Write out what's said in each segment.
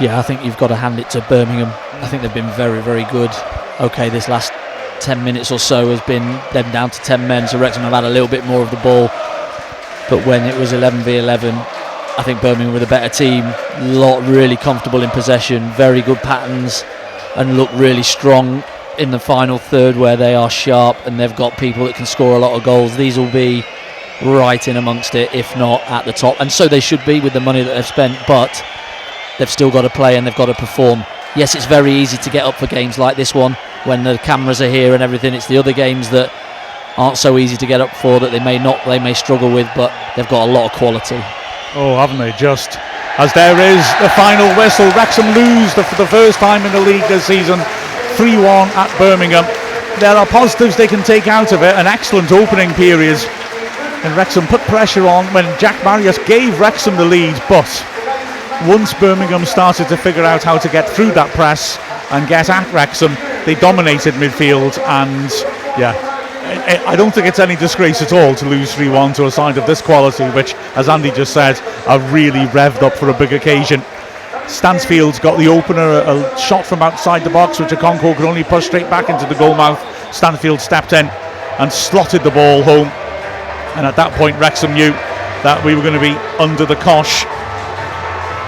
Yeah, I think you've got to hand it to Birmingham. I think they've been very, very good. Okay, this last 10 minutes or so has been them down to 10 men, so Wrexham have had a little bit more of the ball. But when it was 11v11, I think Birmingham were the better team. Really comfortable in possession, very good patterns, and look really strong in the final third where they are sharp and they've got people that can score a lot of goals. These will be right in amongst it, if not at the top, and so they should be with the money that they've spent, but they've still got to play and they've got to perform. Yes, it's very easy to get up for games like this one when the cameras are here and everything. It's the other games that aren't so easy to get up for that they may struggle with, but they've got a lot of quality. Oh, haven't they just? As there is the final whistle, Wrexham lose for the first time in the league this season, 3-1 at Birmingham. There are positives they can take out of it. An excellent opening period, and Wrexham put pressure on when Jack Marius gave Wrexham the lead, but once Birmingham started to figure out how to get through that press and get at Wrexham, they dominated midfield, and I don't think it's any disgrace at all to lose 3-1 to a side of this quality, which, as Andy just said, are really revved up for a big occasion. Stansfield's got the opener, a shot from outside the box which Okonkwo could only push straight back into the goal mouth. Stansfield stepped in and slotted the ball home, and at that point Wrexham knew that we were going to be under the cosh.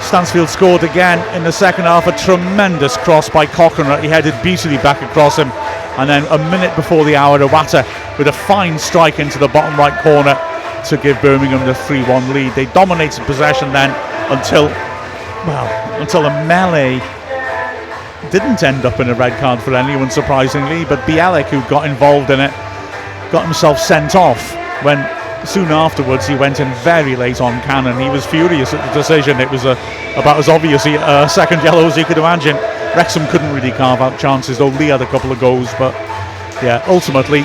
Stansfield scored again in the second half, a tremendous cross by Cochrane. He headed beautifully back across him, and then a minute before the hour, Iwata with a fine strike into the bottom right corner to give Birmingham the 3-1 lead. They dominated possession then until a melee didn't end up in a red card for anyone, surprisingly, but Bielik, who got involved in it, got himself sent off when soon afterwards he went in very late on Cannon. He was furious at the decision. It was about as obvious a second yellow as you could imagine. Wrexham couldn't really carve out chances, though Lee had a couple of goals, but ultimately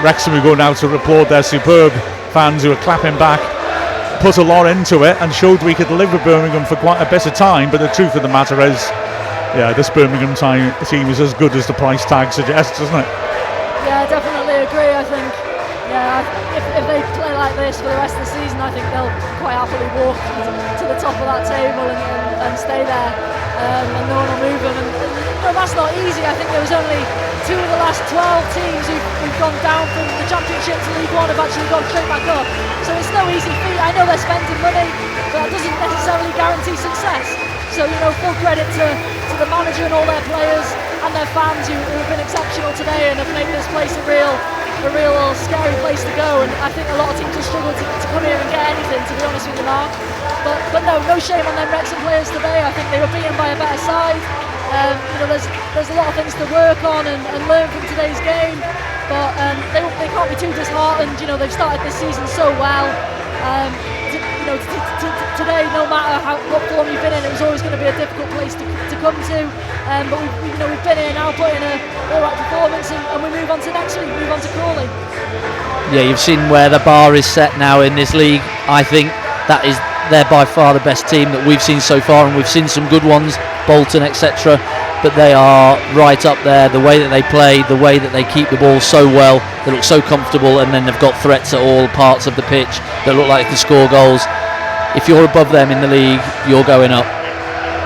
Wrexham, who go now to applaud their superb fans who are clapping back, put a lot into it and showed we could live with Birmingham for quite a bit of time. But the truth of the matter is, this Birmingham team is as good as the price tag suggests, isn't it? Yeah, I definitely agree. I think if they play like this for the rest of the season, I think they'll quite happily walk to the top of that table and stay there, and no one will move them. And that's not easy. I think there was only 2 of the last 12 teams who've gone down from the Championship to League One have actually gone straight back up. So it's no easy feat. I know they're spending money, but that doesn't necessarily guarantee success. So full credit to the manager and all their players and their fans who have been exceptional today and have made this place a real scary place to go. And I think a lot of teams will struggle to come here and get anything, to be honest with you, Mark. But no shame on them Wrexham players today. I think they were beaten by a better side. There's a lot of things to work on and learn from today's game, but they can't be too disheartened. They've started this season so well. Today, no matter what form you've been in, it was always going to be a difficult place to come to. But we've been here now, put in an all-right performance, and we move on to next week, move on to Crawley. Yeah, you've seen where the bar is set now in this league. I think they're by far the best team that we've seen so far, and we've seen some good ones, Bolton, etc. But they are right up there. The way that they play, the way that they keep the ball so well, they look so comfortable, and then they've got threats at all parts of the pitch that look like they can score goals. If you're above them in the league, you're going up.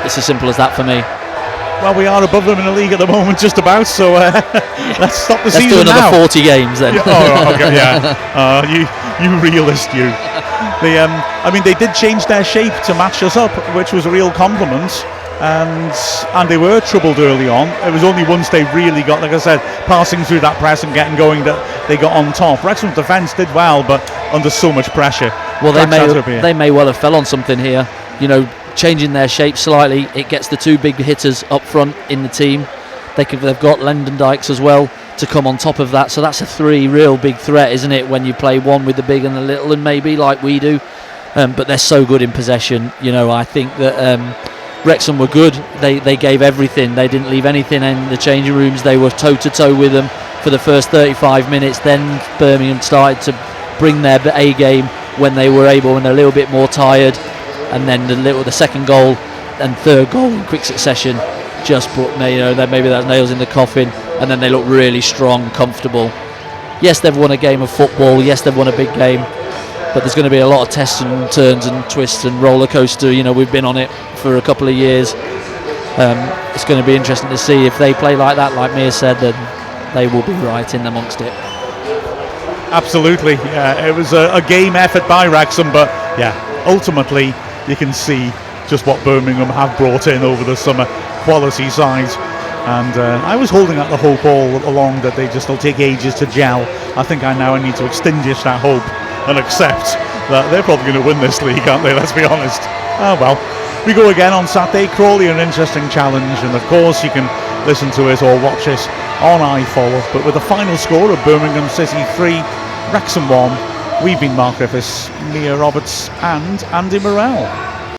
It's as simple as that for me. Well, we are above them in the league at the moment, just about. So let's stop the season now. Let's do another 40 games then. You realist, you. They did change their shape to match us up, which was a real compliment. And they were troubled early on. It was only once they really got, like I said, passing through that press and getting going that they got on top. Wrexham's defence did well, but under so much pressure. Well, they may well have fell on something here. Changing their shape slightly, it gets the 2 big hitters up front in the team. They've got Lendon Dykes as well to come on top of that. So that's a 3 real big threat, isn't it? When you play one with the big and the little, and maybe like we do. But they're so good in possession. I think that Wrexham were good. They gave everything. They didn't leave anything in the changing rooms. They were toe-to-toe with them for the first 35 minutes. Then Birmingham started to bring their A game when they were able, when they're a little bit more tired. And then the second goal and third goal in quick succession just put maybe that's nails in the coffin. And then they look really strong, comfortable. Yes, they've won a game of football. Yes, they've won a big game. but there's going to be a lot of tests and turns and twists and roller coaster. We've been on it for a couple of years. It's going to be interesting to see if they play like that, like Mia said, then they will be right in amongst it. Absolutely, yeah. It was a game effort by Wrexham, but yeah, ultimately you can see just what Birmingham have brought in over the summer. Quality sides. And I was holding out the hope all along that they'll take ages to gel. I think I now need to extinguish that hope and accept that they're probably going to win this league, aren't they? Let's be honest. Oh well. We go again on Saturday. Crawley, an interesting challenge, and of course you can listen to it or watch it on iFollow. But with the final score of Birmingham City 3, Wrexham 1, we've been Mark Griffiths, Mia Roberts and Andy Morrell.